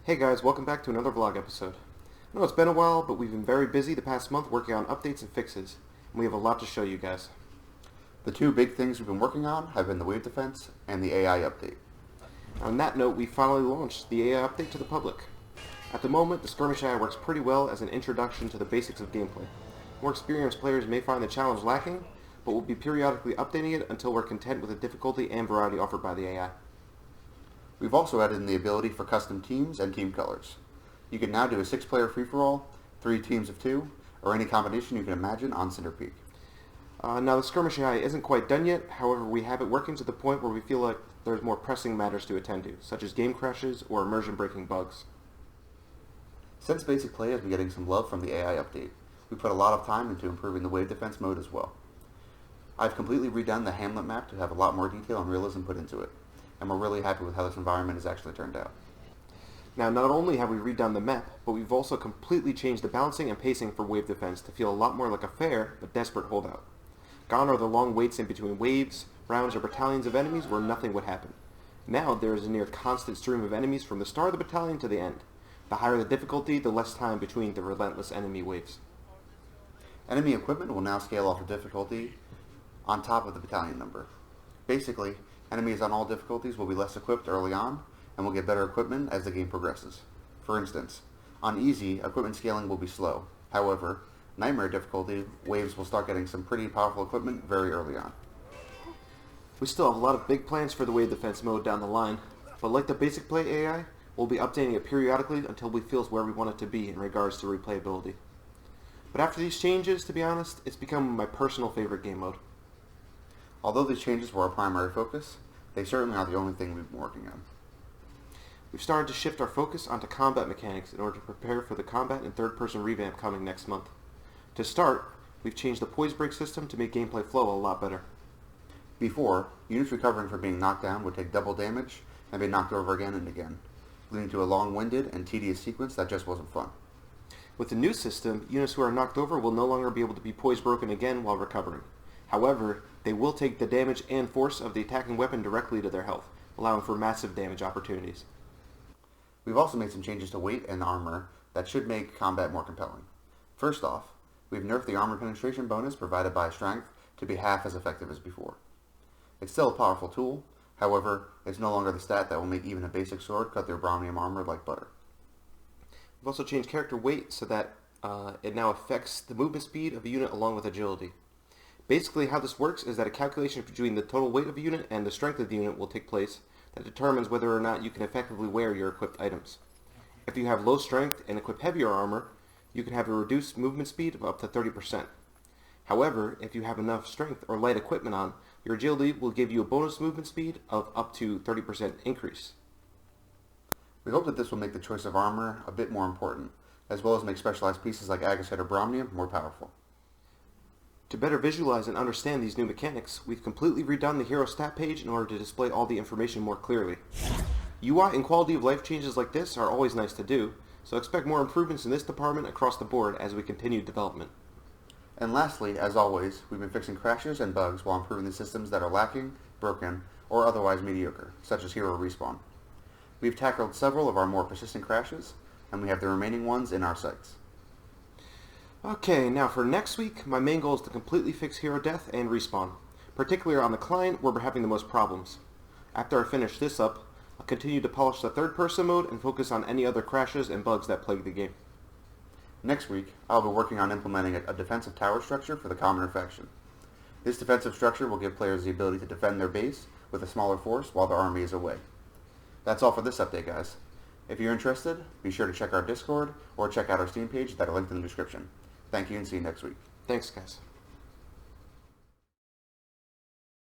Hey guys, welcome back to another vlog episode. I know it's been a while, but we've been very busy the past month working on updates and fixes, and we have a lot to show you guys. The two big things we've been working on have been the wave defense and the AI update. On that note, we finally launched the AI update to the public. At the moment, the Skirmish AI works pretty well as an introduction to the basics of gameplay. More experienced players may find the challenge lacking, but we'll be periodically updating it until we're content with the difficulty and variety offered by the AI. We've also added in the ability for custom teams and team colors. You can now do a 6-player free-for-all, 3 teams of 2, or any combination you can imagine on Cinder Peak. Now the Skirmish AI isn't quite done yet, however we have it working to the point where we feel like there's more pressing matters to attend to, such as game crashes or immersion-breaking bugs. Since basic play has been getting some love from the AI update, we put a lot of time into improving the wave defense mode as well. I've completely redone the Hamlet map to have a lot more detail and realism put into it, and we're really happy with how this environment has actually turned out. Now, not only have we redone the map, but we've also completely changed the balancing and pacing for wave defense to feel a lot more like a fair but desperate holdout. Gone are the long waits in between waves, rounds, or battalions of enemies where nothing would happen. Now there is a near constant stream of enemies from the start of the battalion to the end. The higher the difficulty, the less time between the relentless enemy waves. Enemy equipment will now scale off of difficulty on top of the battalion number. Basically, enemies on all difficulties will be less equipped early on, and will get better equipment as the game progresses. For instance, on easy, equipment scaling will be slow. However, nightmare difficulty, waves will start getting some pretty powerful equipment very early on. We still have a lot of big plans for the wave defense mode down the line, but like the basic play AI, we'll be updating it periodically until we feel where we want it to be in regards to replayability. But after these changes, to be honest, it's become my personal favorite game mode. Although these changes were our primary focus, they certainly aren't the only thing we've been working on. We've started to shift our focus onto combat mechanics in order to prepare for the combat and third-person revamp coming next month. To start, we've changed the poise break system to make gameplay flow a lot better. Before, units recovering from being knocked down would take double damage and be knocked over again and again, leading to a long-winded and tedious sequence that just wasn't fun. With the new system, units who are knocked over will no longer be able to be poise broken again while recovering. However, they will take the damage and force of the attacking weapon directly to their health, allowing for massive damage opportunities. We've also made some changes to weight and armor that should make combat more compelling. First off, we've nerfed the armor penetration bonus provided by strength to be half as effective as before. It's still a powerful tool, however, it's no longer the stat that will make even a basic sword cut through Bromnium armor like butter. We've also changed character weight so that it now affects the movement speed of a unit along with agility. Basically, how this works is that a calculation between the total weight of a unit and the strength of the unit will take place that determines whether or not you can effectively wear your equipped items. If you have low strength and equip heavier armor, you can have a reduced movement speed of up to 30%. However, if you have enough strength or light equipment on, your agility will give you a bonus movement speed of up to 30% increase. We hope that this will make the choice of armor a bit more important, as well as make specialized pieces like Agasite or Bromnium more powerful. To better visualize and understand these new mechanics, we've completely redone the hero stat page in order to display all the information more clearly. UI and quality of life changes like this are always nice to do, so expect more improvements in this department across the board as we continue development. And lastly, as always, we've been fixing crashes and bugs while improving the systems that are lacking, broken, or otherwise mediocre, such as hero respawn. We've tackled several of our more persistent crashes, and we have the remaining ones in our sights. Okay, now for next week, my main goal is to completely fix hero death and respawn, particularly on the client where we're having the most problems. After I finish this up, I'll continue to polish the third-person mode and focus on any other crashes and bugs that plague the game. Next week, I'll be working on implementing a defensive tower structure for the Commoner faction. This defensive structure will give players the ability to defend their base with a smaller force while their army is away. That's all for this update, guys. If you're interested, be sure to check our Discord or check out our Steam page that are linked in the description. Thank you and see you next week. Thanks, guys.